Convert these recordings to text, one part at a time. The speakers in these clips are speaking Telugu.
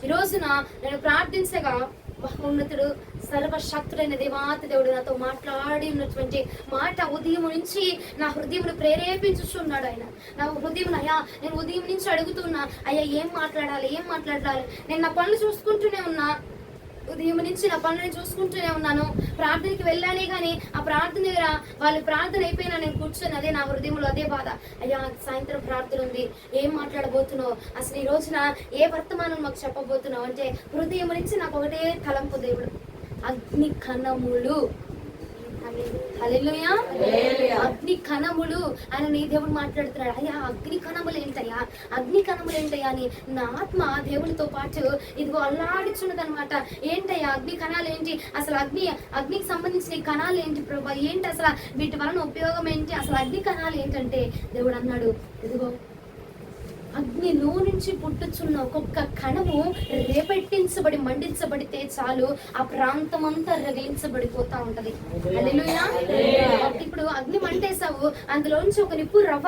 ఈ రోజున నేను ప్రార్థించగా మహోన్నతుడు సర్వశక్తుడైన దేవాతి దేవుడు నాతో మాట్లాడి ఉన్నటువంటి మాట ఉదయం నుంచి నా హృదయమును ప్రేరేపించుచున్నాడు. ఆయన నా హృదయం, అయ్యా నేను ఉదయం నుంచి అడుగుతున్నా, అయ్యా ఏం మాట్లాడాలి. నేను నా పనులు చూసుకుంటూనే ఉన్నా, ఉదయం నుంచి నా పనులను చూసుకుంటూనే ఉన్నాను. ప్రార్థనకి వెళ్ళానే కానీ ఆ ప్రార్థన దగ్గర వాళ్ళు ప్రార్థన అయిపోయినా నేను కూర్చొని అదే నా హృదయంలో అదే బాధ. అయ్యా సాయంత్రం ప్రార్థన ఉంది, ఏం మాట్లాడబోతున్నావు, అసలు ఈ రోజున ఏ వర్తమానం మాకు చెప్పబోతున్నావు అంటే హృదయం నుంచి నాకు ఒకటే తలంపు, దేవుడు అగ్ని కణములు. హల్లెలూయా. అగ్ని కణములు అని నీ దేవుడు మాట్లాడుతున్నాడు. అయ్యా అగ్ని కణములు ఏంటయ్యా, అగ్ని కణములు ఏంటయ్యా అని నా ఆత్మ దేవునితో పాటు ఇదిగో అల్లాడిచున్నది అనమాట. ఏంటయ్యా అగ్ని కణాలు ఏంటి, అసలు అగ్నికి సంబంధించిన కణాలు ఏంటి ప్రభా, ఏంటి అసలు వీటి వలన ఉపయోగం ఏంటి, అసలు అగ్ని కణాలు ఏంటంటే దేవుడు అన్నాడు, ఇదిగో అగ్నిలో నుంచి పుట్టుచున్న ఒక్కొక్క కణము రేపెట్టించబడి మండించబడితే చాలు ఆ ప్రాంతం అంతా రగిలించబడిపోతా ఉంటది. హల్లెలూయా. ఇప్పుడు అగ్ని మంటేసావు, అందులోంచి ఒక నిప్పు రవ్వ,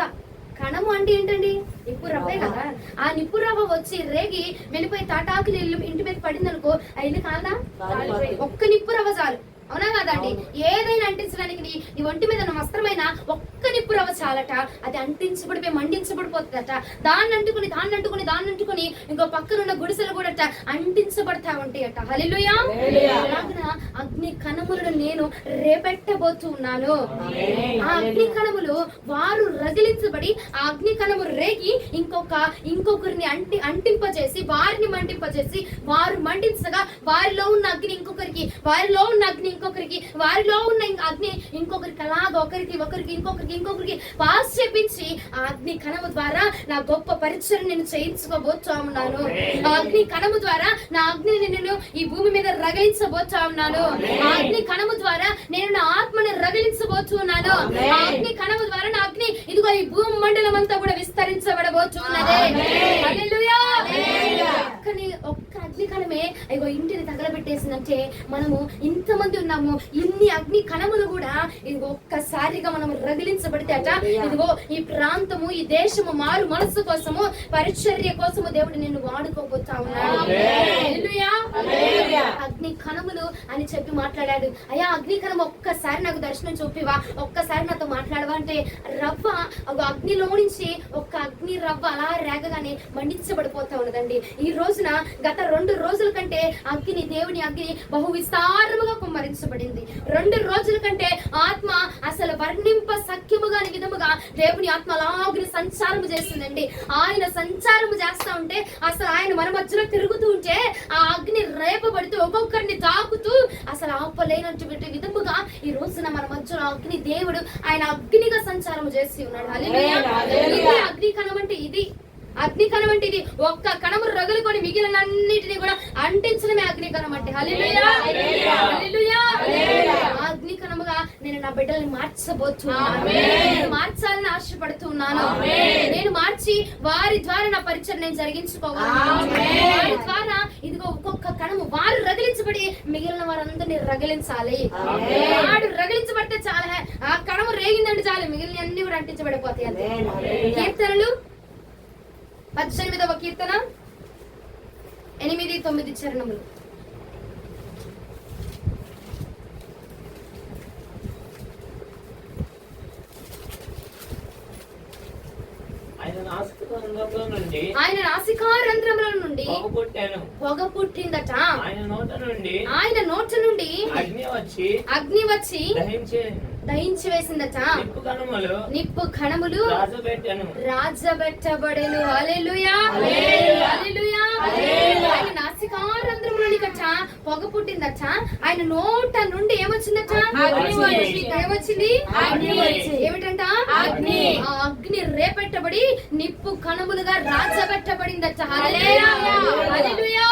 కణము అంటే ఏంటండి, నిప్పు రవ్వే కదా, ఆ నిప్పు రవ్వ వచ్చి రేగి వెళ్ళిపోయి తాటాకులు ఇంటి మీద పడింది అనుకో, అయింది కాదా, ఒక్క నిప్పు రవ్వ చాలు. అవునా కాదండి? ఏదైనా అంటించడానికి నీ ఒంటి మీద వస్త్రమైన ఒక్క నిప్పు రవ్వ చాలట, అది అంటించబడిపోయి మండించబడిపోతుందట. దాన్ని అంటుకుని ఇంకో పక్కనున్న గుడిసెలు కూడా అంటించబడతా ఉంటాయట. హల్లెలూయా. అలాగన అగ్ని కణములను నేను రేపెట్టబోతూ ఉన్నాను. ఆ అగ్ని కణములు వారు రగిలించబడి ఆ అగ్ని కణము రేగి ఇంకొకరిని అంటింపజేసి వారిని మంటింపజేసి వారు మండించగా వారిలో ఉన్న అగ్ని ఇంకొకరికి, వారిలో ఉన్న అగ్ని ఇంకొకరికి, వారిలో ఉన్న అగ్ని ఇంకొకరికి, అలాగ ఇంకొకరికి పాస్ చేపించి ఆ అగ్ని కణము ద్వారా నా గొప్ప పరిచయం నేను చేయించుకోబోతా ఉన్నాను. ఆ అగ్ని కణము ద్వారా నా అగ్నిని నేను ఈ భూమి మీద రగిలించబోతా ఉన్నాను. ఆ అగ్ని కణము ద్వారా నేను నా ఆత్మని రగిలించబోతున్నాను. ఆ అగ్ని కణము ద్వారా నా అగ్ని ఇదిగో ఈ భూమి మండలం అంతా కూడా విస్తరించబడబోతున్నదే. హల్లెలూయా. ఒక్క అగ్ని కణమే ఇగో ఇంటిని తగలబెట్టేసిందంటే మనము ఇంతమంది ఉన్నాము, ఇన్ని అగ్ని కణములు కూడా ఇదిగో ఒక్కసారిగా మనం రగిలించబడితే అట ఇదిగో ఈ ప్రాంతము, ఈ దేశము మారు మనసు కోసము, పరిచర్య కోసము దేవుడు నిన్ను వాడుకోబోతా ఉన్నాడు. హల్లెలూయా. అగ్ని కణములు అని చెప్పి మాట్లాడాడు. అయ్యా అగ్ని కణం ఒక్కసారి నాకు దర్శనం చూపివా, ఒక్కసారి నాతో మాట్లాడవా అంటే రవ్వ అగ్నిలో నుంచి ఒక్క అగ్ని రవ్వ అలా రేగగానే మండించబడిపోతా ఉన్నదండి. ఈ రోజున గత 2 రోజుల కంటే దేవుని అగ్ని బహు విస్తారముగా కుమ్మరించబడింది. 2 రోజుల కంటే ఆత్మ అసలు వర్ణింప సఖ్యముగా విధముగా దేవుని ఆత్మ అలాగిని సంచారము చేస్తుందండి. ఆయన సంచారము చేస్తా ఉంటే అసలు ఆయన మన మధ్యలో తిరుగుతూ ఉంటే ఆ అగ్ని రేపబడుతూ ఒక్కొక్కరిని తాకుతూ అసలు ఆపలేనటువంటి విధముగా ఈ రోజున మన మధ్యలో అగ్ని దేవుడు ఆయన అగ్నిగా సంచారము చేసి ఉన్నాడు. హల్లెలూయా. అగ్ని కణం అంటే ఇది, అగ్ని కణం అంటే ఇది. ఒక్క కణము రగులుకొని మిగిలిన అన్నిటిని కూడా అంటించడమే అగ్ని కణం అంటే. హల్లెలూయా. అగ్ని కణముగా నేను నా బిడ్డల్ని మార్చబోతున్నాను. నేను మార్చాలని ఆశపడుతున్నాను. నేను మార్చి వారి ద్వారా నా పరిచయం నేను జరిగించుకోవాలి. వారి ద్వారా ఇదిగో ఒక్కొక్క కణము వారు రగిలించబడి మిగిలిన వారందరినీ రగిలించాలి. వాడు రగిలించబడితే చాలా, ఆ కణము రేగిందంటే చాలు, మిగిలిన అన్ని కూడా అంటించబడిపోతాయి అంతే. కీర్తనలు 18వ కీర్తన 8-9 చరణములు. ఆయన నాసికారంధ్రముల నుండి పొగ పుట్టిందట. ఆయన నోట నుండి అగ్ని వచ్చి దహించి వేసిందట. నిప్పు కణములు రాజబెట్టబడెను. హల్లెలూయా. ఆయన నాసికారంధ్రముల కట పొగ పుట్టిందట. ఆయన నోట నుండి ఏమొచ్చిందట, ఏమొచ్చింది, ఏమిటంట, అగ్ని. ఆ అగ్ని రేపెట్టబడి నిప్పు కణములుగా రాజబెట్టబడిందట. హల్లెలూయా.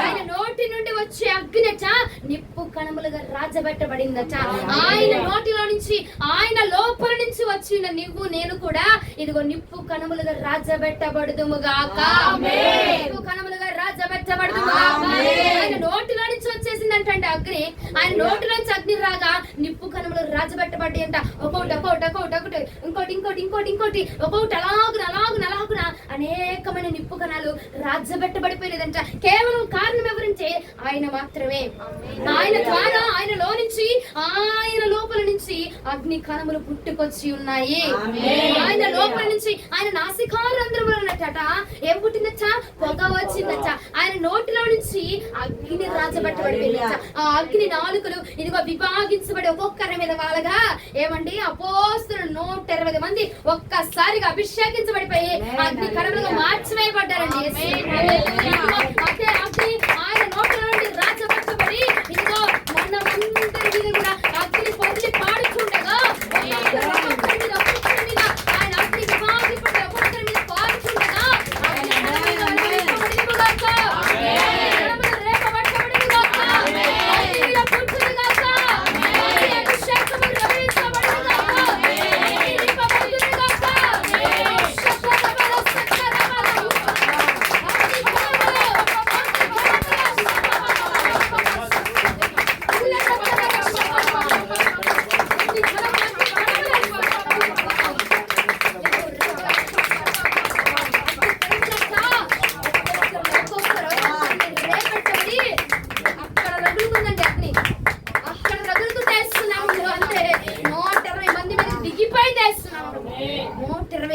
ఆయన నోటి నుండి వచ్చే అగ్నిట నిప్పు కణములుగా రాజబెట్టబడిందట. ఆయన నోటిలో నుంచి, ఆయన లోపల నుంచి వచ్చిన నువ్వు నేను కూడా ఇదిగో నిప్పు కణములుగా రాజబెట్టబడుదుముగాక. నిప్పు కణములుగా రాజబెట్టబడుదుముగాక. ఆయన నోటిలో నుంచి వచ్చేసిందంటే అగ్ని. ఆయన నోటిలో నుంచి అగ్ని రాగా నిప్పు కణములు రాజబెట్టబడ్డాయి అంట. ఒక్కొక్కటి ఇంకోటి ఒక్కొక్కటి అలాగున అనేకమైన నిప్పు కణాలు రాజ్యబెట్టబడిపోయినదంట. కేవలం కారణం ఎవరంటే ఆయన మాత్రమే. ఆయన ద్వారా, ఆయనలో నుంచి, ఆయన లోపల నుంచి అగ్ని కణములు పుట్టుకొచ్చి ఉన్నాయి. ఆయన లోపల నుంచి, ఆయన నాసికారంధ్రములో ఉన్నట ఏం పుట్టిందచ్చ? పొగ వచ్చిందచ్చ. ఆయన నోటిలో నుంచి అగ్ని రాజబెట్టబడిపోయిందచ్చ. ఆ అగ్ని నాలుకలు ఇదిగో విభాగించబడి ఒక్కొక్కరి మీద వాళ్ళగా ఏమండి అపోస్తలులు 120 మంది ఒక్కసారిగా అభిషేకించబడిపోయి అగ్ని కణములుగా మార్చివేయబడ్డారండి. అదే అగ్ని ఆయన నోట్ల నుండి రాజబెట్టబడి ఇదిగో మనమందరి మీద కూడా అగ్ని పొంది పాడుతుండగా ఒక్కొక్కరి మీద ఆయన అగ్ని విభాగింపబడి ఒక్కొక్కరి మీద పాడుతుండగా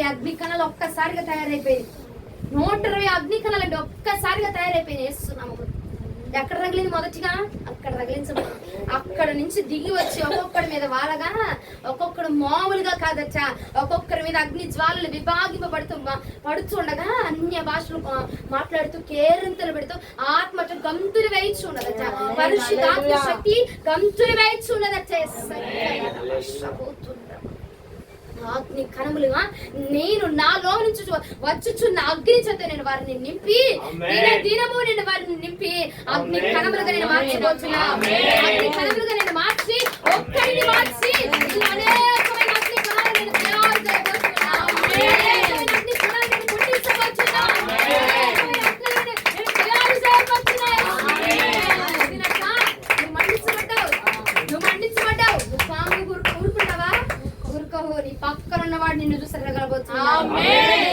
అగ్ని కణాలు ఒక్కసారిగా తయారైపోయింది. 120 అగ్ని కణాలు అంటే ఒక్కసారిగా తయారైపోయింది. వేస్తున్నాము. ఎక్కడ రగిలింది? మొదటిగా అక్కడ రగిలించబడి అక్కడ నుంచి దిగి వచ్చి ఒక్కొక్కడి మీద వాళ్ళగా ఒక్కొక్కడు మామూలుగా కాదచ్చా ఒక్కొక్కరి మీద అగ్ని జ్వాలలు పడుతుండగా అన్య భాషలు మాట్లాడుతూ కేరింతలు పెడుతూ ఆత్మతో గంతులు వేయించు ఉండదచ్చా. పరిశుద్ధాత్మ శక్తి గంతులు వేయించు ఉండదచ్చా. అగ్ని కణములుగా నేను నాలో నుంచి వచ్చుచున్న అగ్ని చేత నేను వారిని నింపి దినము నేను వారిని నింపి అగ్ని కణములుగా నేను మార్చిపోతున్నా. అగ్ని కణములుగా నేను మార్చి ఒక్కడిని మార్చి అనేకమైన అగ్ని కణాలు నేను తయారు చేయబోతున్నా. అగ్ని కణాలు నేను పుట్టించబోతున్నా. నువ్వు మండించబడ్డావు. నువ్వు పాము ఊరుకుంటావా? ఊరుకోవు. నీ పక్కన ఉన్నవాడు నిన్ను చూసి రగలబోతున్నాడు.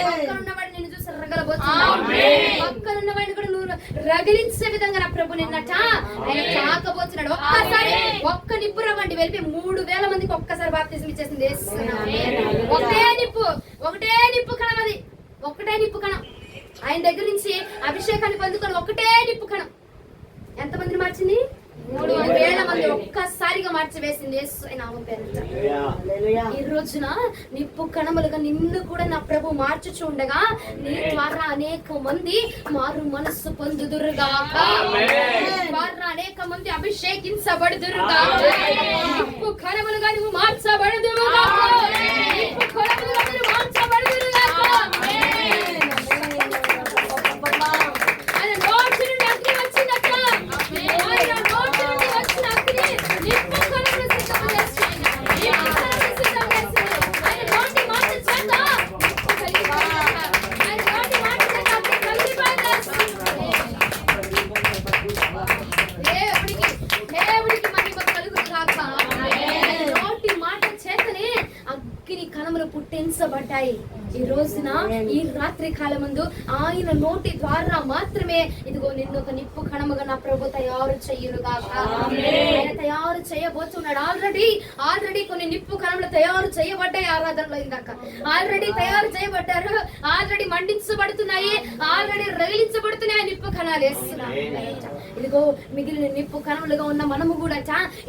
పక్కన ఉన్నవాడు నిన్ను చూసి రగలబోతున్నాడు. పక్కన ఉన్నవాడిని కూడా నువ్వు రగిలించే విధంగా నా ప్రభు నిన్నట ఆయన తాకబోతున్నాడు. ఒక్కసారి ఒక్క నిప్పు రవ్వండి వెళ్ళి 3000 మందికి ఒక్కసారి బాప్తిజం ఇచ్చేసింది. ఒకటే నిప్పు కణం. అది ఒకటే నిప్పు కణం. ఆయన దగ్గర నుంచి అభిషేకాన్ని పొందుకొని ఒకటే నిప్పు కణం ఎంతమందిని మార్చింది? 3000 మంది ఒక్కసారిగా మార్చివేసింది. ఈ రోజున నిప్పు కణములుగా నిన్ను కూడా నా ప్రభు మార్చుచుండగా నీ ద్వారా అనేక మంది మారు మనస్సు పొందుదురుగాక. ద్వారా అనేక మంది అభిషేకించబడుదురుగాక. నిప్పు కణములుగా నువ్వు మార్చబడుదురుగాక. నిప్పు కణములుగా నువ్వు మార్చబడుదురుగాక. పుట్టించబడ్డాయి. ఈ రోజున ఈ రాత్రి కాలమందు ఆయన నోటి ద్వారా మాత్రమే ఇదిగో నిన్ను ఒక నిప్పు కణముగా నా ప్రభు తయారు చెయ్యునుగాక. ఆయన తయారు చేయబోతున్నాడు. ఆల్రెడీ కొన్ని నిప్పు కణములు తయారు చేయబడ్డాయి. ఆరాధనలో ఇందాక ఆల్రెడీ తయారు చేయబడ్డారు. ఆల్రెడీ మండించబడుతున్నాయి. ఆల్రెడీ రగిలించబడుతున్నాయి. నిప్పు కణాలు వేస్తున్నాయి. ఇదిగో మిగిలిన నిప్పు కణములుగా ఉన్న మనము కూడా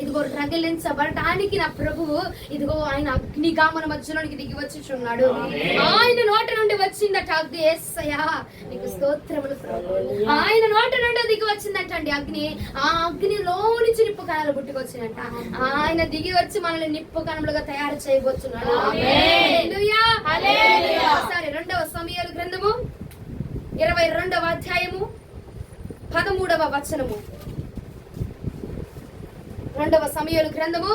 ఇదిగో రగిలించబడటానికి నా ప్రభువు ఇదిగో ఆయన అగ్నిగా మన మధ్యలోనికి దిగి వచ్చుచున్నాడు. ఆయన నోట నుండి వచ్చిందట అగ్ని. యేసయ్యా నీకు స్తోత్రములు ప్రభు. ఆయన నోట నుండి దిగి వచ్చిందంట అండి అగ్ని. ఆ అగ్నిలో నుంచి నిప్పు కణాలు పుట్టుకొచ్చినట్ట. ఆయన దిగి వచ్చి మనల్ని నిప్పు కణములుగా తయారు చేయబోతున్నాడు. హల్లెలూయా, హల్లెలూయా. సరే 2వ సమూయేలు గ్రంథము 22వ అధ్యాయము 13వ వచనము. 2వ సమూయేలు గ్రంథము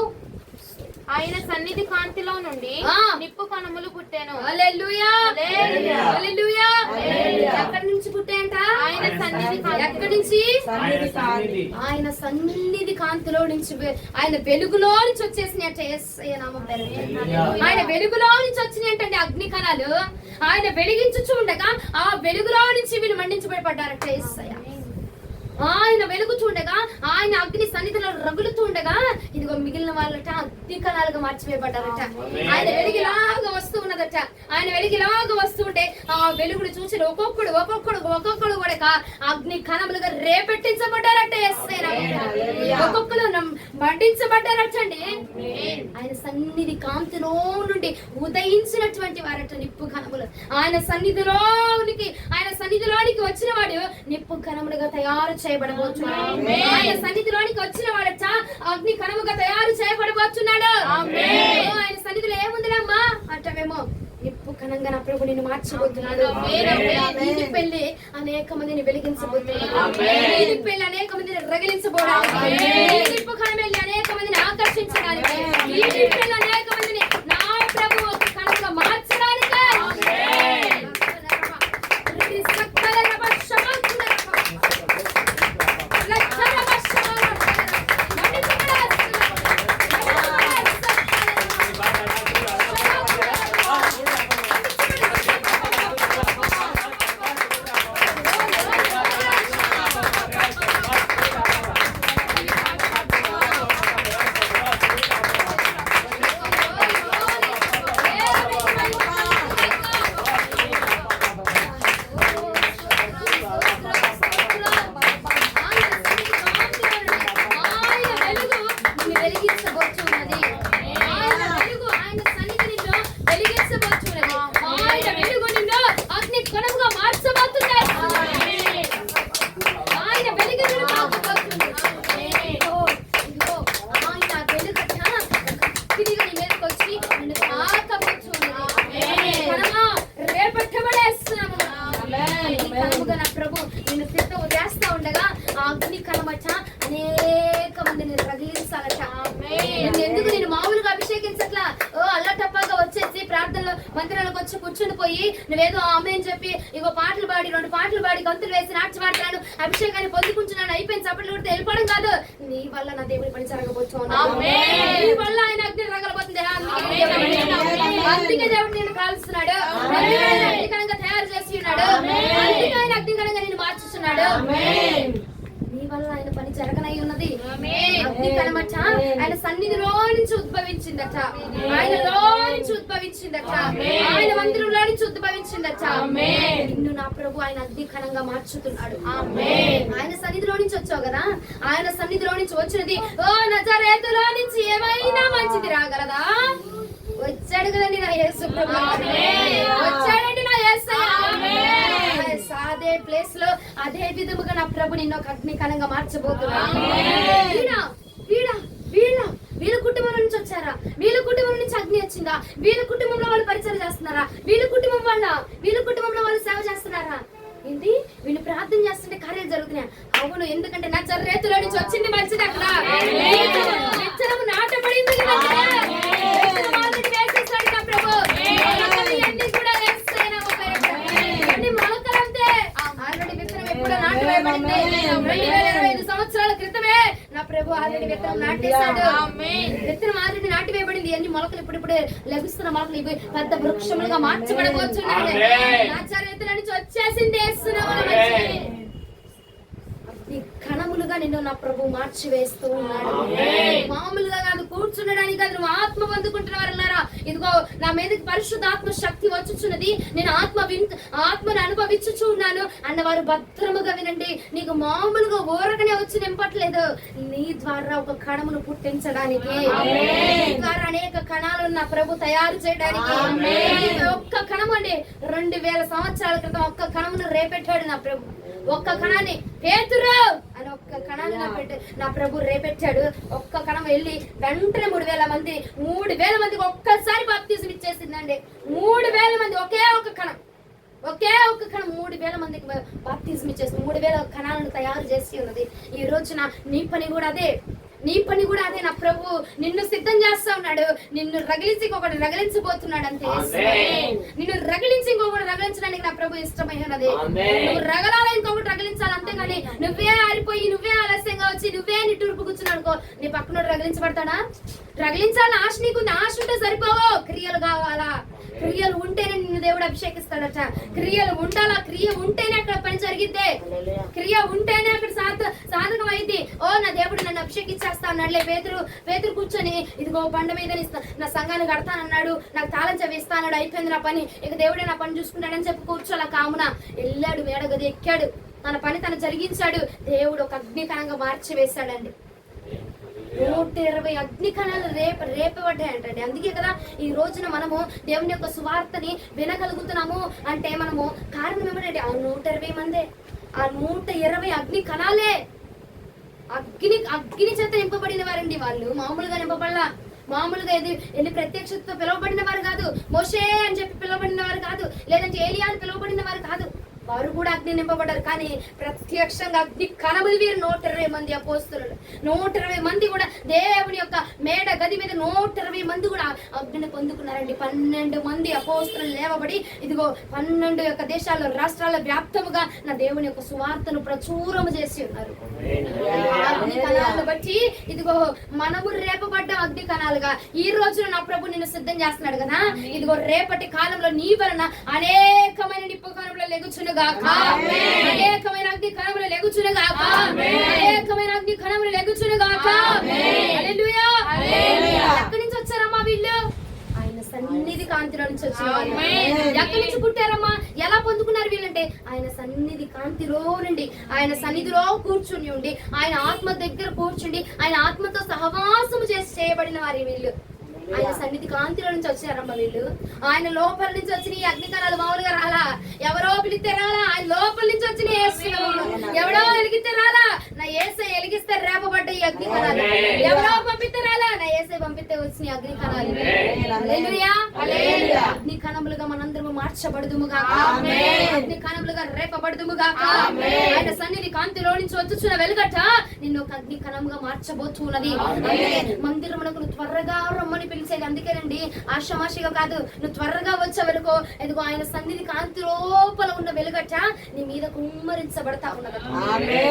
ఆయన సన్నిధి కాంతిలో నుండి నిప్పు కణములు పుట్టాను. హల్లెలూయా, హల్లెలూయా. ఎక్కడి నుంచి పుట్టాయంట? ఆయన ఎక్కడి నుంచి? ఆయన సన్నిధి కాంతిలో నుంచి, ఆయన వెలుగులో నుంచి వచ్చేసినట్ట. యేసయ్య నామం పేరిట ఆయన వెలుగులో నుంచి వచ్చినట్టండి అగ్ని కణాలు. ఆయన వెలిగించుచు ఉండగా ఆ వెలుగులో నుంచి వీళ్ళు మండించబడిపడ్డారట. యేసయ్య ఆయన వెలుగుతూ ఉండగా, ఆయన అగ్ని సన్నిధిలో రగులుతూ ఉండగా, ఇదిగో మిగిలిన వాళ్ళట అగ్ని కణాలుగా మార్చివేయబడ్డారట. ఆయన వెలుగులాగా వస్తూ ఉన్నదట. ఆయన వెలుగులాగా వస్తూ ఉంటే ఆ వెలుగును చూసి ఒక్కొక్కడు కూడా అగ్ని కణములుగా రేపెట్టించబడ్డారట. ఒక్కొక్కరు మండించబడ్డారట అండి. ఆయన సన్నిధి కాంతిలో నుండి ఉదయించినటువంటి వారట నిప్పు కణములు. ఆయన సన్నిధిలోనికి వచ్చిన వాడు నిప్పు కణములుగా తయారు చేయబడబోతున్నాడు. ఆయన సన్నిధిలోనికి వచ్చిన వాడట అగ్ని కణముగా తయారు చేయబడబోతున్నాడు. ఆయన సన్నిధిలో ఏముందిలమ్మా అంటావేమో, నిప్పు కణంగా నా ప్రభు నిన్ను మార్చబోతున్నాడు. నీటి పెళ్లి అనేక మందిని వెలిగించబోతున్నాడు. నీటి పెళ్లి అనేక మందిని రగిలించబోడానికి, నిప్పు కణం వెళ్ళి అనేక మందిని ఆకర్షించడానికి, నీటి పెళ్లి అనేక మందిని నా ప్రభు ఒక కణంగా మార్చడానికి. మందిరాలకు వచ్చి కూర్చుని పోయి నువ్వేదో ఆమె అని చెప్పి ఇగో పాటలు పాడి 2 పాటలు పాడి గంతులు వేసి నాట్యమాడుతున్నాను, అభిషేకాన్ని పొందుకుంటున్నాను, అయిపోయిన చప్పట్లు కూడా వెళ్ళిపోవడం కాదు. నీ వల్ల నా దేవుడి పని జరగబోతున్నాను. నీ వల్ల ఆయన అగ్ని రగలబోతుంది. అందుకే దేవుడు నేను కాలుస్తున్నాడు, అగ్నికరంగా తయారు చేసి ఉన్నాడు, అందుకే ఆయన అగ్నికరంగా నేను మార్చుతున్నాడు. నీ వల్ల ఆయన పని జరగనై ఉన్నది. అగ్ని కనమట ఆయన సన్నిధిలో నుంచి ఉద్భవించిందట, ఆయనలో నుంచి ఉద్భవించిందట, ఆయన మందిరంలో నుంచి ఉద్భవించిందట. నిన్ను నా ప్రభు ఆయన అగ్ని కణంగా మార్చుతున్నాడు. ఆయన సన్నిధిలో నుంచి వచ్చావు కదా, ఆయన సన్నిధిలో నుంచి వచ్చినది ఓ నజరేతులో నుంచి ఏమైనా మంచిది రాగలదా? వచ్చాడు కదండి నా యేసు ప్రభు, వచ్చాడండి నా యేసయ్య. అదే ప్లేస్ లో అదే విధముగా నా ప్రభు నిన్ను ఒక అగ్ని కణంగా మార్చబోతున్నాడు. వీళ్ళ కుటుంబం నుంచి వచ్చారా? వీళ్ళ కుటుంబం నుంచి అగ్ని వచ్చిందా? వీళ్ళ కుటుంబంలో వాళ్ళు పరిచయం చేస్తున్నారా? వీళ్ళ కుటుంబంలో వాళ్ళు సేవ చేస్తున్నారా? ఏంటి వీళ్ళు ప్రార్థన చేస్తుంటే కార్యాలు జరుగుతున్నాయి? అవును, ఎందుకంటే నా నజరేతులో నుంచి వచ్చింది మంచిది. అక్కడ నిత్యము నాటబడింది కదా, సంవత్సరాల క్రితమే నా ప్రభు ఆల్రెడీ విత్తనం నాటేశాడు. విత్తనం ఆల్రెడీ నాటివేయబడింది. అన్ని మొలకలు ఇప్పుడిప్పుడే లభిస్తున్న మొలకలు ఇవి పెద్ద వృక్షములుగా మార్చబడబోతున్నాయి. ఆచార్యతల నుంచి వచ్చేసింది కణములుగా నిన్ను నా ప్రభు మార్చి వేస్తూ ఉన్నాడు. మామూలుగా కాదు, కూర్చుండడానికి కాదు, నువ్వు ఆత్మ పొందుకుంటున్న వారన్నారా? ఇదిగో నా మీదకి పరిశుద్ధాత్మ శక్తి వచ్చుచున్నది, నేను ఆత్మను అనుభవించుచు ఉన్నాను అన్నవారు భద్రముగా వినండి. నీకు మామూలుగా ఊరకనే వచ్చి నింపట్లేదు, నీ ద్వారా ఒక కణమును పుట్టించడానికి, నీ ద్వారా అనేక కణాలను నా ప్రభు తయారు చేయడానికి. ఒక్క కణము అండి 2000 సంవత్సరాల క్రితం ఒక్క కణమును రేపెట్టాడు నా ప్రభు. ఒక్క కణాన్ని పేతురు అని ఒక్క కణాన్ని నా ప్రభు రేపెట్టాడు. ఒక్క కణం వెళ్ళి వెంటనే 3000 మందికి ఒక్కసారి బాప్తిజం ఇచ్చేసిందండి. 3000 మంది ఒకే ఒక్క కణం 3000 మందికి బాప్తిజం ఇచ్చేసింది. 3000 కణాలను తయారు చేసి ఉన్నది. ఈ రోజున నీ పని కూడా అదే. నా ప్రభు నిన్ను సిద్ధం చేస్తా ఉన్నాడు. నిన్ను రగిలించి ఇంకొకటి రగిలించబోతున్నాడు. అంతే, నిన్ను రగిలించి ఇంకొకటి రగిలించడానికి నా ప్రభు ఇష్టమై ఉన్నది. నువ్వు రగలాల ఇంకొకటి రగిలించాలంతే నీ పక్కన రగిలించబడతాడా? రగిలించాలని ఆశ నీకుంది. ఆశ ఉంటే సరిపోవు, క్రియలు కావాలా. క్రియలు ఉంటేనే నిన్ను దేవుడు అభిషేకిస్తాడట. క్రియలు ఉండాలా. క్రియ ఉంటేనే అక్కడ పని జరిగిద్దే. క్రియ ఉంటేనే అక్కడ సాధకం అయింది. ఓ నా దేవుడు నన్ను అభిషేకించేస్తా అన్నాడులే. పేతురు కూర్చొని ఇదిగో బండ మీద నా సంఘాన్ని కడతానన్నాడు, నాకు తాళం చెవి ఇస్తా అన్నాడు, అయిపోయింది నా పని, ఇక దేవుడే నా పని చూసుకుంటాడని చెప్పి కూర్చోలా. కామున వెళ్ళాడు, మేడగది ఎక్కాడు, తన పని తను జరిగించాడు. దేవుడు ఒక అగ్నికణంగా మార్చి వేశాడండి. 120 అగ్నికణాలు రేపబడ్డాయంటండి. అందుకే కదా ఈ రోజున మనము దేవుని యొక్క సువార్తని వినగలుగుతున్నాము అంటే మనము కారణం ఏమిటంటే ఆ 120 మందే, ఆ 120 అగ్ని కణాలే. అగ్ని చేత నింపబడిన వారండి వాళ్ళు. మామూలుగా నింపబడలా. మామూలుగా ఎన్ని ప్రత్యక్షతతో పిలువబడిన వారు కాదు, మోషే అని చెప్పి పిలువబడిన వారు కాదు, లేదంటే ఏలియా అని పిలువబడిన వారు కాదు. వారు కూడా అగ్ని నింపబడ్డారు. కానీ ప్రత్యక్షంగా అగ్ని కణములు వీరు 120 మంది అపోస్తలులు. 120 మంది కూడా దేవుని యొక్క మేడ గది మీద 120 మంది కూడా అగ్నిని పొందుకున్నారండి. 12 మంది అపోస్తలులు లేవబడి ఇదిగో 12 యొక్క దేశాల్లో రాష్ట్రాల వ్యాప్తముగా నా దేవుని యొక్క సువార్తను ప్రచురము చేసి ఉన్నారు. అగ్ని కణాలను బట్టి ఇదిగో మనము రేపబడ్డ అగ్ని కణాలుగా ఈ రోజున నా ప్రభు నిన్ను సిద్ధం చేస్తున్నాడు కదా. ఇదిగో రేపటి కాలంలో నీ వలన అనేకమైన నిప్పు కణములు లెగుచును గాక, అనేకమైన అగ్ని కణములు లెగుచును గాక, అనేకమైన అగ్ని కణములు లెగుచును గాక. హల్లెలూయా. ఎక్కడి నుంచి వచ్చారమ్మా వీళ్ళు? ఆయన సన్నిధి కాంతిలో నుంచి వచ్చిన వాళ్ళు. ఎక్కడి నుంచి పుట్టారమ్మా? ఎలా పొందుకున్నారు వీళ్ళంటే ఆయన సన్నిధి కాంతిలో నుండి, ఆయన సన్నిధిలో కూర్చుని ఉండి, ఆయన ఆత్మ దగ్గర కూర్చుండి, ఆయన ఆత్మతో సహవాసము చేయబడిన వారి వీళ్ళు. ఆయన సన్నిధి కాంతిలో నుంచి వచ్చారమ్మ వీళ్ళు. ఆయన లోపల నుంచి వచ్చిన ఈ అగ్నికణాలు మామూలుగా రాలా, ఎవరో పిలిస్తే రాలా, ఆయన లోపల నుంచి వచ్చిన ఎవడో వెలిగితే రాలా, నా యేసే వెలిగిస్తే రేపబడ్డ ఈ అగ్నికణాలు. ఎవరో పంపిస్తే రాలా, నా యేసే పంపిస్తే వచ్చిన అగ్నికణాలు. హల్లెలూయా. అగ్ని కణములుగా మనందరము మార్చబడుదుముగా, అగ్ని కణములుగా రేపబడుదుముగా. ఆయన సన్నిధి కాంతిలో నుంచి వచ్చుచున్న వెలుగట నిన్ను ఒక అగ్ని కణముగా మార్చబోతున్నది. మందిరమునకు త్వరగా రమ్మని పిలిచేది అందుకేనండి, ఆషామాషిగా కాదు. నువ్వు త్వరగా వచ్చే వరకు ఎదుగు ఆయన సన్నిధి కాంతి లోపల ఉన్న వెలుగట నీ మీద కుమ్మరించబడతా ఉన్నది.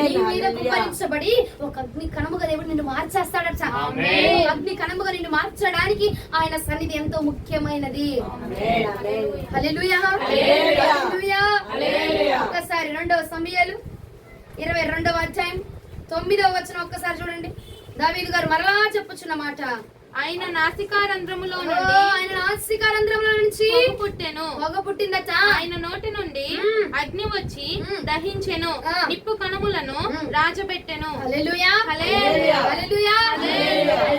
నీ మీద కుమ్మరించబడి ఒక అగ్ని కణముగా దేవుడు నిన్ను మార్చేస్తాడట. అగ్ని కణముగా నిన్ను మార్చడానికి ఆయన సన్నిధి ఎంతో ముఖ్యమైనది. హల్లెలూయా. హల్లెలూయా. ఒక్కసారి 2వ సమూయేలు 22వ అధ్యాయం 9వ వచనం ఒక్కసారి చూడండి. దావీదు గారు మరలా చెప్పుచున్న మాట, ఆయన నాసికారంధ్రములో నుంచి పొగ పుట్టిందట. ఆయన నోటి నుండి అగ్ని వచ్చి దహించెను, నిప్పు కణములను రాజబెట్టెను. హల్లెలూయా. హల్లెలూయా.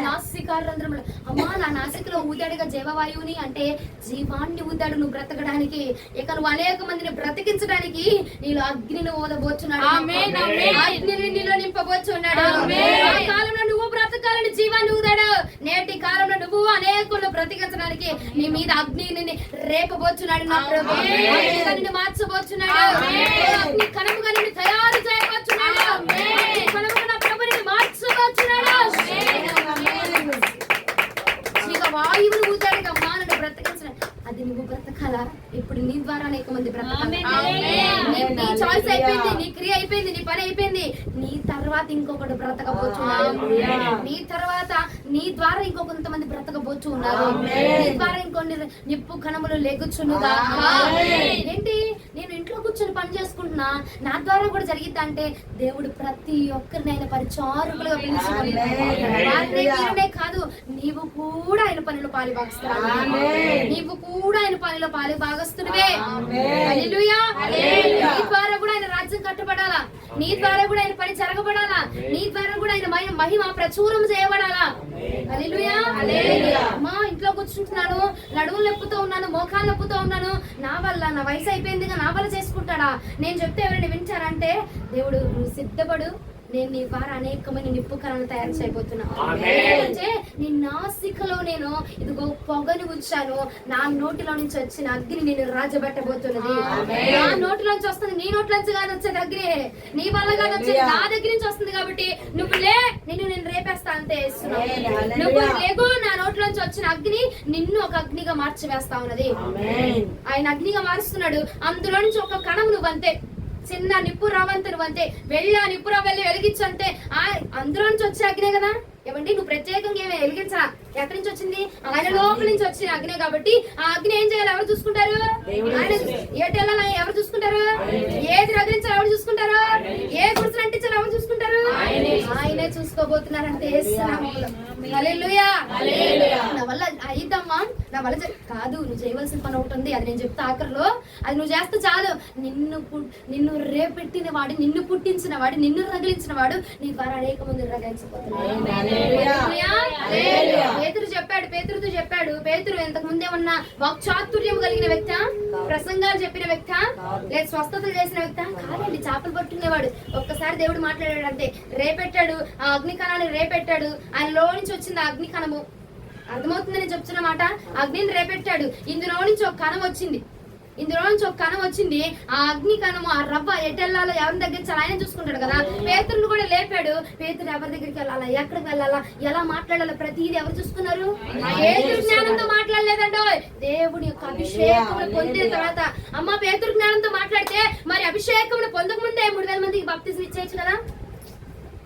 నాసికారంధ్రములు. అమ్మా నా నాసికలో ఊదాడుగా జీవవాయువుని అంటే జీవాన్ని ఊదాడు నువ్వు బ్రతకడానికి. ఇక నువ్వు అనేక మందిని బ్రతికించడానికి నీలో అగ్నిని ఊదబోచున్నాడు, అగ్నిని నీలో నింపబోచున్నాడు. ఆ కాలంలో నువ్వు బ్రతకాలని జీవాన్ని ఊదాడు. నేటి కాలంలో నువ్వు అనేకులు బ్రతికించడానికి నీ మీద అగ్నిని రేపబోచున్నాడు. నా ప్రభు అగ్నిని మార్చబోచున్నాడు. అగ్ని కణముగా నిన్ను తయారు చేయబోచున్నాడు. కణముగా నా ప్రభు నిన్ను మార్చబోచున్నాడు. వాయువులు ఊదాడు అమ్మా నన్ను బ్రతకించిన. అది నువ్వు బ్రతకాలా? ఇప్పుడు నీ ద్వారా అనేక మంది బ్రతకాలి. నీ చాయిస్ అయిపోయింది, నీ క్రియ అయిపోయింది, నీ పని అయిపోయింది. నీ తర్వాత ఇంకొకటి బ్రతకబోతున్నారు. నీ తర్వాత నీ ద్వారా ఇంకొంతమంది బ్రతకబోచు ఉన్నారు. నీ ద్వారా ఇంకొన్ని నిప్పు కణములు లెగుచునుగా. ఏంటి నేను ఇంట్లో కూర్చొని పని చేసుకుంటున్నా, నా ద్వారా కూడా జరిగిద్దా అంటే దేవుడు ప్రతి ఒక్కరిని ఆయన పరిచారకులుగా పిలుచుకుని వారినే కాదు నీవు కూడా ఆయన పనిలో పాలు భాగస్తున్నావు. నీవు కూడా ఆయన పనిలో పాలు భాగస్తున్నవే. హల్లెలూయా. నీ ద్వారా కూడా ఆయన రాజ్యం కట్టబడాలా, నీ ద్వారా కూడా ఆయన పని జరగబడాలా, నీ ద్వారా కూడా ఆయన మహిమ ప్రచురం చేయబడాలా. హల్లెలూయా. అమ్మా ఇంట్లో కూర్చుంటున్నాను, నడువులు నొప్పుతో ఉన్నాను, మోకాలు నొప్పుతో ఉన్నాను, నా వల్ల నా వయసు అయిపోయిందిగా నా వల్ల చేసుకుంటాడా? నేను చెప్తే ఎవరైనా వింటారంటే దేవుడు నువ్వు సిద్ధపడు, నేను నీ ద్వారా అనేకమైన నిప్పు కణాలను తయారు చేయబోతున్నాను. అంటే నీ నాసికలో నేను ఇదిగో పొగను ఉంచాను, నా నోటిలో నుంచి వచ్చిన అగ్ని నేను రాజబెట్టబోతున్నది. నా నోటిలో నుంచి వస్తుంది, నీ నోట్ల నుంచి కాదు వచ్చేది అగ్ని, నీ వల్ల కాదు వచ్చేది నా దగ్గర నుంచి వస్తుంది. కాబట్టి నువ్వు లే, నేను రేపేస్తా అంతే. నువ్వు లేగో, నా నోట్ల నుంచి వచ్చిన అగ్ని నిన్ను ఒక అగ్నిగా మార్చివేస్తా ఉన్నది. ఆయన అగ్నిగా మారుస్తున్నాడు. అందులో నుంచి ఒక కణం నువ్వు అంతే, చిన్న నిప్పు రవ్వంత నువ్వు అంతే. వెళ్ళి ఆ నిప్పు రవ్వ వెళ్ళి వెలిగించు అంతే. అందులో నుంచి వచ్చే అగ్నే కదా. ఏమండి నువ్వు ప్రత్యేకంగా ఏమి వెలిగించరా, ఎక్కడి నుంచి వచ్చింది? ఆయన లోపల నుంచి వచ్చిన అగ్ని కాబట్టి ఆ అగ్ని ఏం చేయాలి? ఎవరు చూసుకుంటారు? ఏటెళ్ళాలి ఎవరు చూసుకుంటారు? ఏది రగిలించాలి ఎవరు చూసుకుంటారు? ఏ గుడిసెలు అంటించాలి ఎవరు చూసుకుంటారు? ఆయనే చూసుకోబోతున్నారంటే హల్లెలూయా. నా వల్ల అయిద్దమ్మా, నా వల్ల కాదు, నువ్వు చేయవలసిన పని ఒకటి ఉంది, అది నేను చెప్తా ఆఖరిలో. అది నువ్వు చేస్తే చాలు. నిన్ను రేపెట్టిన వాడు, నిన్ను పుట్టించిన వాడు, నిన్ను రగిలించిన వాడు నీ ద్వారా అనేక మంది రగిలించబోతున్నాడు. పేతురుతో చెప్పాడు. పేతురు ఇంతకు ముందే ఉన్న వాక్చాతుర్యం కలిగిన వ్యక్తి, ప్రసంగాలు చెప్పిన వ్యక్తి, లేదా స్వస్థతలు చేసిన వ్యక్తి కాదండి, చేపలు పట్టుకునేవాడు. ఒక్కసారి దేవుడు మాట్లాడాడు అంతే, రేపెట్టాడు, ఆ అగ్ని కణాన్ని రేపెట్టాడు. ఆయనలో నుంచి వచ్చింది ఆ అగ్ని కణము. అర్థమవుతుందని చెప్తున్నమాట. అగ్నిని రేపెట్టాడు, ఇందులో నుంచి ఒక కణం వచ్చింది. ఆ అగ్ని కణము, ఆ రవ్వ ఎటెళ్ళాలో ఎవరిని తగ్గించాలి ఆయన చూసుకుంటాడు కదా. పేతురును కూడా లేపాడు. పేతురు ఎవరి దగ్గరికి వెళ్ళాలా, ఎక్కడికి వెళ్ళాలా, ఎలా మాట్లాడాలో ప్రతిదీ ఎవరు చూసుకున్నారు? పేతురు జ్ఞానంతో మాట్లాడలేదండో, దేవుడి యొక్క అభిషేకం పొందిన తర్వాత. అమ్మ పేతురు జ్ఞానంతో మాట్లాడితే మరి అభిషేకం పొందక ముందే 3000 మందికి బాప్తిజం ఇచ్చేయచ్చు కదా.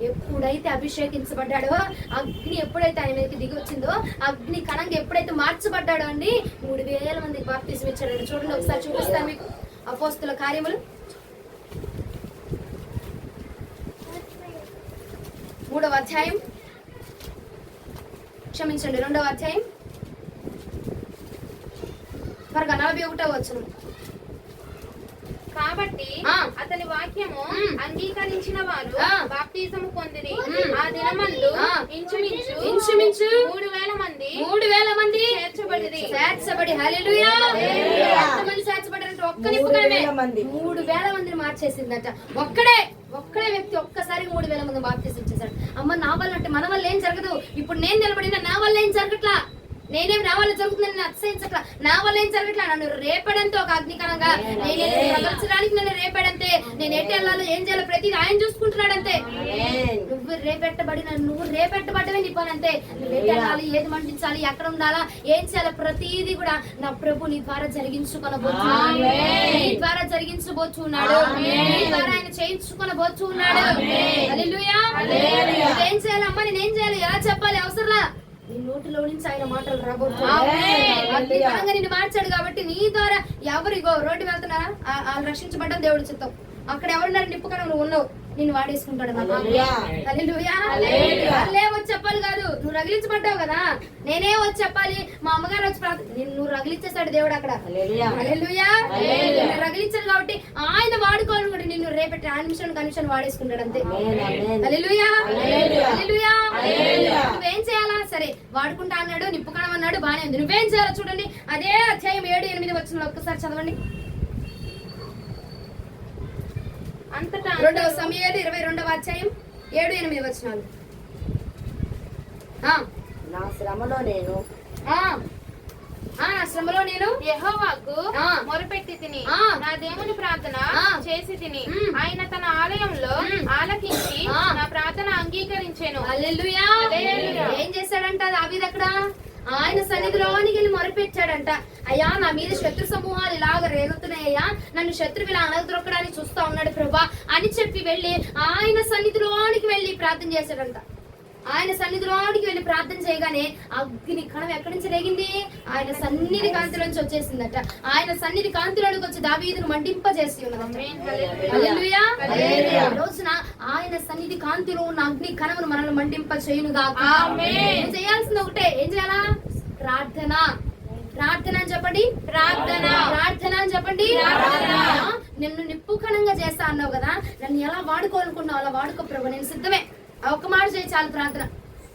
ఎప్పుడైతే అభిషేకించబడ్డాడో, అగ్ని ఎప్పుడైతే ఆయన మీదకి దిగి వచ్చిందో, అగ్ని కణంగా ఎప్పుడైతే మార్చబడ్డాడో అండి 3000 మందికి బాప్తిజం ఇచ్చాడు. చూడండి ఒకసారి చూపిస్తాను మీకు. అపోస్తుల కార్యములు 3వ అధ్యాయం, క్షమించండి 2వ అధ్యాయం త్వరగా 41వ వచనం. కాబట్టి అతని వాక్యము అంగీకరించిన వారు బాప్తిజము పొందిరి. ఆ దినమందు ఇంచుమించు 3000 మంది చేర్చబడి. హల్లెలూయా. ఎంతమంది చేర్చబడారంటే ఒక్క నిప్పుకమే 3000 మందిని మార్చేసిందట. ఒక్కడే వ్యక్తి ఒక్కసారి 3000 మంది బాప్తిజం ఇచ్చేసాడు. అమ్మ నా వల్ల అంటే, మన వల్ల ఏం జరగదు. ఇప్పుడు నేను నిలబడిన నా వల్ల ఏం జరగట్లా, నేనేం నా వల్ల జరుగుతుందని అతిశయించట్లా, నా వల్ల ఏం జరగట్లా. నన్ను రేపడంతో ఒక అగ్నికరంగా రగల్చడానికి నన్ను రేపడంతే. నేను ఎటు వెళ్ళాలో ఏం చేయాలో ప్రతిదీ ఆయన చూసుకుంటున్నాడంతే. నువ్వు రేపెట్టబడ్డవే నీ పని అంతే. నువ్వు ఎటు వెళ్ళాలి, ఏది మండించాలి, ఎక్కడ ఉండాలా, ఏం చేయాలి ప్రతిదీ కూడా నా ప్రభు నీ ద్వారా జరిగించుకొనబోతున్నాడు. నీ ద్వారా జరిగించబోతున్నాడు. నీ ద్వారా ఆయన చేయించుకొనబోతున్నాడు. హల్లెలూయా. ఏం చేయాలమ్మా, నేనేం చేయాలి, ఎలా చెప్పాలి అవసరంలా. నీ నోటిలో నుంచి ఆయన మాటలు రాబోతున్నాడు. నిన్ను మార్చాడు కాబట్టి నీ ద్వారా ఎవరిగో రోడ్డు వెళ్తున్నారా, వాళ్ళు రక్షించబడ్డం దేవుడి చిత్తం. అక్కడ ఎవరున్నారు నిప్పు కణం, నువ్వు ఉన్నావు, నిన్ను వాడేసుకుంటాడు. వాళ్ళే వచ్చి చెప్పాలి కాదు, నువ్వు రగిలించబడ్డావు కదా, నేనే వచ్చి చెప్పాలి. మా అమ్మగారు వచ్చి నువ్వు రగిలించేస్తాడు దేవుడు అక్కడ. హల్లెలూయా. రగిలించాడు కాబట్టి ఆయన వాడుకోవాలి కూడా నిన్ను రేపటి కనిషన్ వాడేసుకుంటాడు అంతే. హల్లెలూయా. హల్లెలూయా. నువ్వేం చేయాలా, సరే వాడుకుంటా అన్నాడు, నిప్పుకణం అన్నాడు, బానే ఉంది. నువ్వేం చేయాలో చూడండి. అదే అధ్యాయం 7-8 వచనాలు ఒక్కసారి చదవండి. అంతటా 2వ సమూయేలు 22వ అధ్యాయం 7-8 వచనాలు. నా శ్రమలో నేను యెహోవాకు మొరపెట్టి తిని నా దేవుని ప్రార్థన చేసి తిని ఆయన తన ఆలయంలో ఆలకించి నా ప్రార్థన అంగీకరించెను. హల్లెలూయా. ఏం చేశాడంట దావీదు అక్కడ? ఆయన సన్నిధిలోనికి వెళ్ళి మొరపెట్టాడంట. అయ్యా నా మీద శత్రు సమూహాలు ఇలాగ రేగుతున్నాయ్యా, నన్ను శత్రువు ఇలా అనగదొక్కడానికి చూస్తా ఉన్నాడు ప్రభా అని చెప్పి వెళ్ళి ఆయన సన్నిధిలోనికి వెళ్ళి ప్రార్థన చేశాడంట. ఆయన సన్నిధిలోనికి వెళ్ళి ప్రార్థన చేయగానే అగ్ని కణం ఎక్కడి నుంచి రేగింది? ఆయన సన్నిధి కాంతిలోంచి వచ్చేసిందట. ఆయన సన్నిధి కాంతిలోనికి వచ్చి దావీదును మండింపజేసి ఉన్నది. హల్లెలూయా. రోజున ఆయన సన్నిధి కాంతిలో ఉన్న అగ్ని కణమును మనల్ని మండింప చేయునుగాక. చేయాల్సింది ఒకటే, ఏం చేయాలా? ప్రార్థన అని చెప్పండి. ప్రార్థన అని చెప్పండి. నిన్ను నిప్పు కణంగా చేస్తా అన్నావు కదా, నన్ను ఎలా వాడుకోవాలనుకున్నావు అలా వాడుకో ప్రభు, నేను సిద్ధమే. ఒక్క మాట చేయి చాలు ప్రార్థన.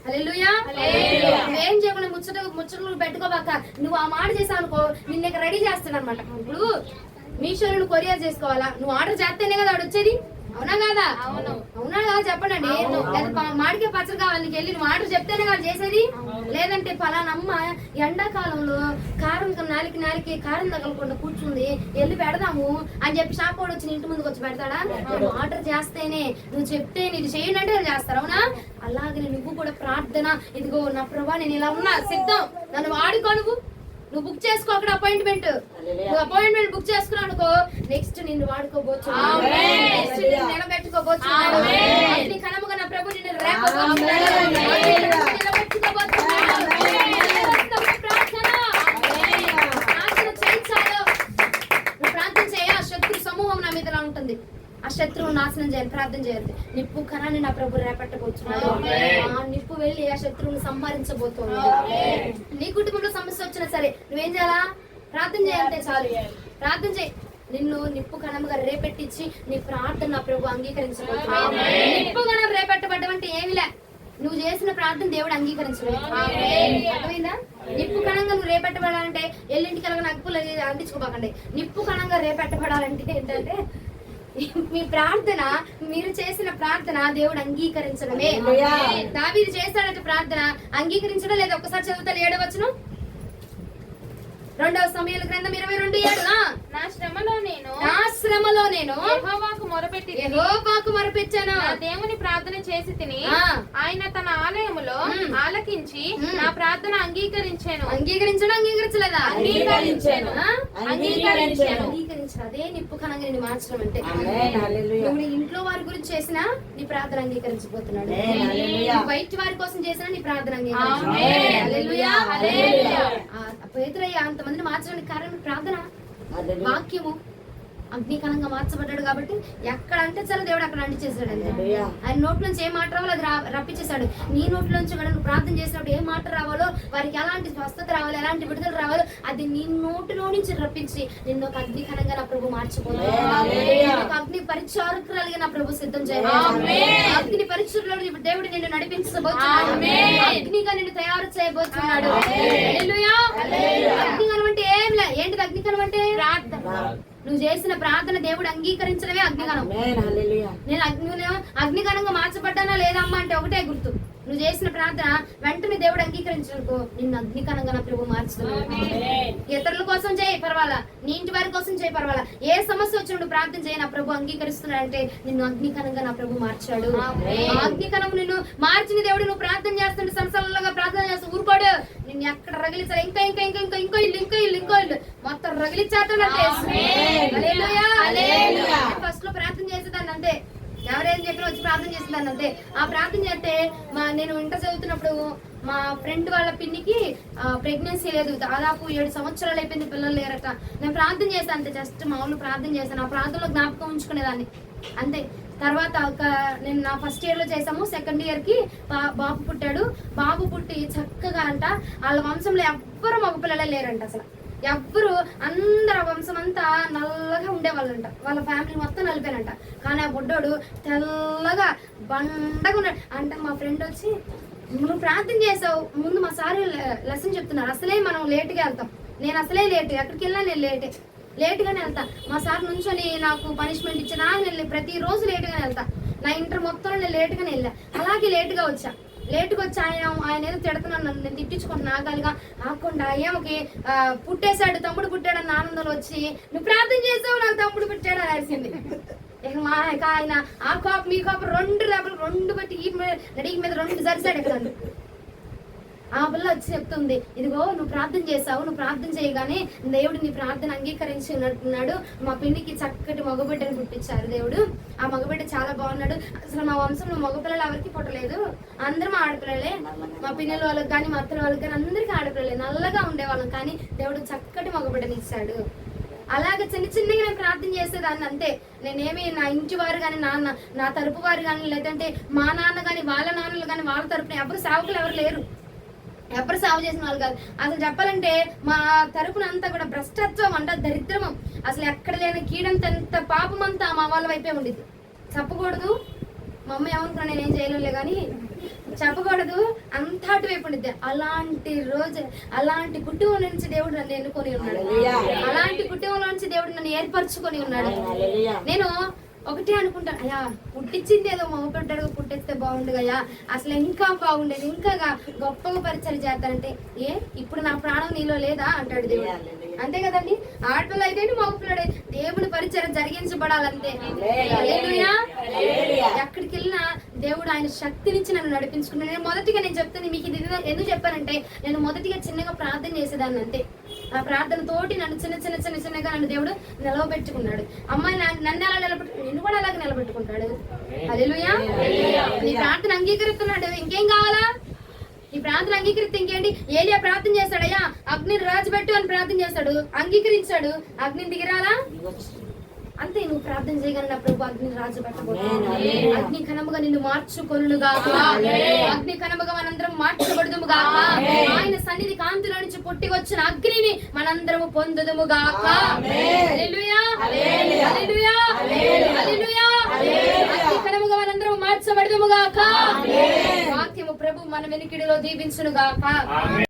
హల్లెలూయా. నువ్వేం చేయకుండా ముచ్చట్లు పెట్టుకోబాక. నువ్వు ఆ మాట చేసావు అనుకో, నిన్న రెడీ చేస్తాను అనమాట. ఇప్పుడు మీషోలో నువ్వు కొరియర్ చేసుకోవాలా, నువ్వు ఆర్డర్ చేస్తేనే కదా వాడు వచ్చేది. అవునా కాదా? అవునా కాదా చెప్పండి. మాడికే పచ్చడి కావాలి నీకు, వెళ్ళి నువ్వు ఆర్డర్ చెప్తేనే కదా చేసేది. లేదంటే పలానమ్మ ఎండాకాలంలో కారం నాలికి కారం తగలకుండా కూర్చుంది, వెళ్ళి పెడదాము అని చెప్పి షాప్ వాడు వచ్చి ఇంటి ముందుకు వచ్చి పెడతాడా? నువ్వు ఆర్డర్ చేస్తేనే, నువ్వు చెప్తే నీకు చేయండి అంటే చేస్తారు. అవునా? అలాగే నువ్వు కూడా ప్రార్థన, ఇదిగో నా ప్రభా నేను ఇలా ఉన్నా సిద్ధం, నన్ను వాడుకో. నువ్వు బుక్ చేసుకో అక్కడ అపాయింట్మెంట్. నువ్వు అపాయింట్మెంట్ బుక్ చేసుకున్నావు అనుకో, నెక్స్ట్ నిన్ను వాడుకోబోచ్చు, నెక్స్ట్ నిన్ను నిలబెట్టుకోబోచ్చు. కనముగా నా ప్రభు నిన్ను లేపబోతున్నాడు. నిలబెట్టుకోబోతున్నాడు. ప్రార్థన చేయించాలో నువ్వు ప్రార్థన చేయ. ఆ శత్రు సమూహం నా మీద ఉంటుంది. ఆ శత్రువు నాశనం చేయాలి. ప్రార్థన చేయాలి. నిప్పు కణాన్ని నా ప్రభు రేపట్టబోతున్నాడు. ఆ నిప్పు వెళ్ళి ఆ శత్రువుని సంహరించబోతున్నాడు. నీ కుటుంబంలో సమస్య వచ్చినా సరే నువ్వేం చేయాలా? ప్రార్థన చేయాలంటే చాలు. ప్రార్థన చేయి. నిన్ను నిప్పు కణముగా రేపెట్టించి నీ ప్రార్థన నా ప్రభు అంగీకరించబోతున్నాడు. నిప్పు కణం రేపెట్టబడ్డం అంటే ఏమిలే, నువ్వు చేసిన ప్రార్థన దేవుడు అంగీకరించలేదు. అర్థమైందా? నిప్పు కణంగా నువ్వు రేపెట్టబడాలంటే ఎల్లింటికి అలాగ నగ్గులు అందించుకోబాకండి. నిప్పు కణంగా రేపెట్టబడాలంటే ఏంటంటే మీ ప్రార్థన, మీరు చేసిన ప్రార్థన దేవుడు అంగీకరించడమే. దావీదు చేస్తాడట ప్రార్థన, అంగీకరించడం లేదా? ఒక్కసారి చదువుతాను 7వ వచనం, 2వ సమూయేలు గ్రంథం 22:7. నా శ్రమలో నేను యెహోవాకు మొరపెట్టాను. నా దేవుని ప్రార్థన చేసి తిని ఆయన తన ఆలయములో ఆలకించి నా ప్రార్థన అంగీకరించాను. అంగీకరించలేదా? అంగీకరించాను. అదే నిప్పు కణంగా నిన్ను మార్చడం అంటే. నువ్వు నీ ఇంట్లో వారి గురించి చేసినా నీ ప్రార్థన అంగీకరించబోతున్నాడు. బయట వారి కోసం చేసినా నీ ప్రార్థన పేతురయ్య అంతమందిని మార్చడానికి కారణం ప్రార్థన. వాక్యము అగ్నికణంగా మార్చబడ్డాడు కాబట్టి ఎక్కడ అంటే చాలా దేవుడు అక్కడ అంటించేసాడు. ఆయన నోట్ల నుంచి ఏ మాట రావాలో అది రప్పించేశాడు. నీ నోట్ల నుంచి కూడా నువ్వు ప్రార్థన చేసినప్పుడు ఏ మాట రావాలో, వారికి ఎలాంటి స్వస్థత రావాలో, ఎలాంటి విడుదల రావాలో అది నీ నోటిలో నుంచి రప్పించి నిన్ను ఒక అగ్నికణంగా నా ప్రభు మార్చిపోతున్నాడు. అగ్ని పరిచారకురాలుగా నా ప్రభు సిద్ధం చేయాలి. అగ్ని పరిచర్లో దేవుడు నిన్ను నడిపించబోతున్నాడు. అగ్నిగా నిన్ను తయారు చేయబోతున్నాడు. అగ్నికణం అంటే ఏం లే. ఏంటిది అగ్నికణం అంటే? ప్రార్థన. నువ్వు చేసిన ప్రార్థన దేవుడు అంగీకరించడమే అగ్నికణం. నేను అగ్నికణంగా మార్చబడ్డానా లేదా అమ్మా అంటే ఒకటే గుర్తు, నువ్వు చేసిన ప్రార్థన వెంటనే దేవుడు అంగీకరించడానికి నిన్ను అగ్నికణంగా నా ప్రభు మార్చుతున్నాడు. ఇతరుల కోసం చేయి పర్వాలా, నీ ఇంటి వారి కోసం చేయి పర్వాలా, ఏ సమస్య వచ్చి నువ్వు ప్రార్థన చేయి, నా ప్రభు అంగీకరిస్తున్నాడంటే నిన్ను అగ్నికణంగా నా ప్రభు మార్చాడు. అగ్నికణం నిన్ను మార్చిన దేవుడు నువ్వు ప్రార్థన చేస్తుంటే సంవత్సరాలుగా ప్రార్థన చేస్తూ ఊరుకోడు. నిన్ను ఎక్కడ రగిలించాలి, ఇంకా ఇంకా ఇంకా ఇంకా ఇంకో ఇల్లు ఇంకో ఇల్లు ఇంకో ఇల్లు మొత్తం రగిలిచ్చేస్తాడు. ఫస్ట్ లో ప్రార్థన చేసేదాన్ని అంతే, ఎవరేం చెప్పినా వచ్చి ప్రార్థన చేసేదాన్ని అంతే. ఆ ప్రార్థన చేస్తే నేను ఇంటర్ చదువుతున్నప్పుడు మా ఫ్రెండ్ వాళ్ళ పిన్నికి ప్రెగ్నెన్సీ లేదు, దాదాపు 7 సంవత్సరాలు అయిపోయింది, పిల్లలు లేరట. నేను ప్రార్థన చేశాను అంతే, జస్ట్ మామూలు ప్రార్థన చేశాను. ఆ ప్రార్థనలో జ్ఞాపకం ఉంచుకునేదాన్ని అంతే. తర్వాత నేను నా ఫస్ట్ ఇయర్ లో చేసాము, సెకండ్ ఇయర్ కి బాబు పుట్టాడు. బాబు పుట్టి చక్కగా అంట వాళ్ళ వంశంలో ఎవ్వరు మగ పిల్లలే లేరంట. అసలు ఎవ్వరు, అందరు ఆ వంశం అంతా నల్లగా ఉండేవాళ్ళంట. వాళ్ళ ఫ్యామిలీ మొత్తం నలిపానంట. కానీ ఆ బుడ్డోడు తెల్లగా బండగా ఉన్నాడు. అంటే మా ఫ్రెండ్ వచ్చి, నువ్వు ప్రార్థన చేసావు, ముందు మా సార్ లెసన్ చెప్తున్నారు, అసలే మనం లేట్గా వెళ్తాం. నేను అసలే లేట్, ఎక్కడికి వెళ్ళినా నేను లేట్గానే వెళ్తా. మా సార్ నుంచొని నాకు పనిష్మెంట్ ఇచ్చినా నేను ప్రతిరోజు లేట్గానే వెళ్తా. నా ఇంటర్ మొత్తంలో నేను లేట్గానే వెళ్ళా. అలాగే లేట్గా వచ్చి ఆయన ఏదో తిడుతున్నాను, నన్ను నేను తిట్టించుకుంటున్నా. ఆగాలిగా ఆకుండా ఏమకి పుట్టేశాడు, తమ్ముడు పుట్టాడన్న ఆనందంలో వచ్చి, నువ్వు ప్రార్థన చేసావు నాకు తమ్ముడు పుట్టాడు అని అరిసింది. ఇక ఆయన ఆ కాపు మీ కాపు 2 రేపలు 2 బట్టి నడికి మీద 2 జరిసాడు ఇక్కడ. ఆ పిల్ల వచ్చి చెప్తుంది, ఇదిగో నువ్వు ప్రార్థన చేసావు, నువ్వు ప్రార్థన చేయగానే దేవుడు నీ ప్రార్థన అంగీకరించినట్టున్నాడు. మా పిన్నికి చక్కటి మగబిడ్డని పుట్టించారు దేవుడు. ఆ మగబిడ్డ చాలా బాగున్నాడు. అసలు మా వంశంలో మగపిల్లలు ఎవరికి పుట్టలేదు, అందరం ఆడపిల్లలే. మా పిల్లల వాళ్ళకి కానీ మా అత్తల వాళ్ళకి కానీ అందరికీ ఆడపిల్లలే, నల్లగా ఉండేవాళ్ళం. కానీ దేవుడు చక్కటి మగబిడ్డని ఇచ్చాడు. అలాగే చిన్నగా నేను ప్రార్థన చేసేదాన్ని అంతే. నేనేమి నా ఇంటి వారు కానీ నా తరపు వారు కానీ, లేదంటే మా నాన్న కానీ వాళ్ళ నాన్నలు కానీ వాళ్ళ తరపున ఎవరు సేవకులు ఎవరు లేరు, ఎవరు సేవ చేసిన వాళ్ళు కాదు. అసలు చెప్పాలంటే మా తరపున అంతా కూడా భ్రష్టత్వం అంట, దరిద్రము, అసలు ఎక్కడ లేని కీడంత ఎంత పాపం అంతా మా వాళ్ళ వైపే ఉండిద్ది. చెప్పకూడదు, మా అమ్మ ఏమనుకున్నా నేనేం చేయలేలే కానీ చెప్పకూడదు, అంత అటువైపు ఉండిద్ది. అలాంటి రోజు, అలాంటి కుటుంబం నుంచి దేవుడు నన్ను ఎన్నుకొని ఉన్నాడు. అలాంటి కుటుంబంలో నుంచి దేవుడు నన్ను ఏర్పరచుకొని ఉన్నాడు. నేను ఒకటే అనుకుంటాను, అయ్యా పుట్టించింది ఏదో మగపడ్డాడు, పుట్టిస్తే బాగుండు అయ్యా, అసలు ఇంకా బాగుండేది, ఇంకా గొప్పగా పరిచయం చేస్తానంటే, ఇప్పుడు నా ప్రాణం నీలో లేదా అంటాడు దేవుడు. అంతే కదండి, ఆడపిల్ల అయితే మగపిల్లడే, దేవుని పరిచయం జరిగించబడాలంతే. ఎక్కడికి వెళ్ళినా దేవుడు ఆయన శక్తినిచ్చి నన్ను నడిపించుకున్నాను. నేను మొదటిగా చెప్తాను మీకు ఇది ఎందుకు చెప్పానంటే, నేను మొదటిగా చిన్నగా ప్రార్థన చేసేదాన్ని అంతే. ఆ ప్రార్థన తోటి నన్ను చిన్నగా నన్ను దేవుడు నిలవబెట్టుకున్నాడు. అమ్మాయి నన్ను ఎలా నిన్ను కూడా అలాగే నిలబెట్టుకుంటాడు. హల్లెలూయా. నీ ప్రార్థన అంగీకరిస్తున్నాడు, ఇంకేం కావాలా? ఈ ప్రార్థన అంగీకరిస్తే ఇంకేంటి? ఏలియా ప్రార్థన చేస్తాడయ్యా, అగ్నిని రాజుపెట్టు అని ప్రార్థన చేస్తాడు, అంగీకరించాడు, అగ్నిని దిగిరాలా? అంతే. నువ్వు ప్రార్థన చేయగలన ప్రభు అగ్నిని రాజుపెట్టకూడదు. అగ్ని కణముగా నిన్ను మార్చుకొనును గాక. అగ్ని కణముగా మనందరం మార్చబడుదుము గాక. ఆయన సన్నిధి కాంతిలో నుంచి పుట్టి వచ్చిన అగ్నిని మనందరము పొందుదుము గాక. హల్లెలూయా, హల్లెలూయా, హల్లెలూయా. అగ్ని కణముగా మనందరం మార్చబడుదుము గాక. వాక్యము ప్రభు మన వెనుకిడిలో దీవించును గాక.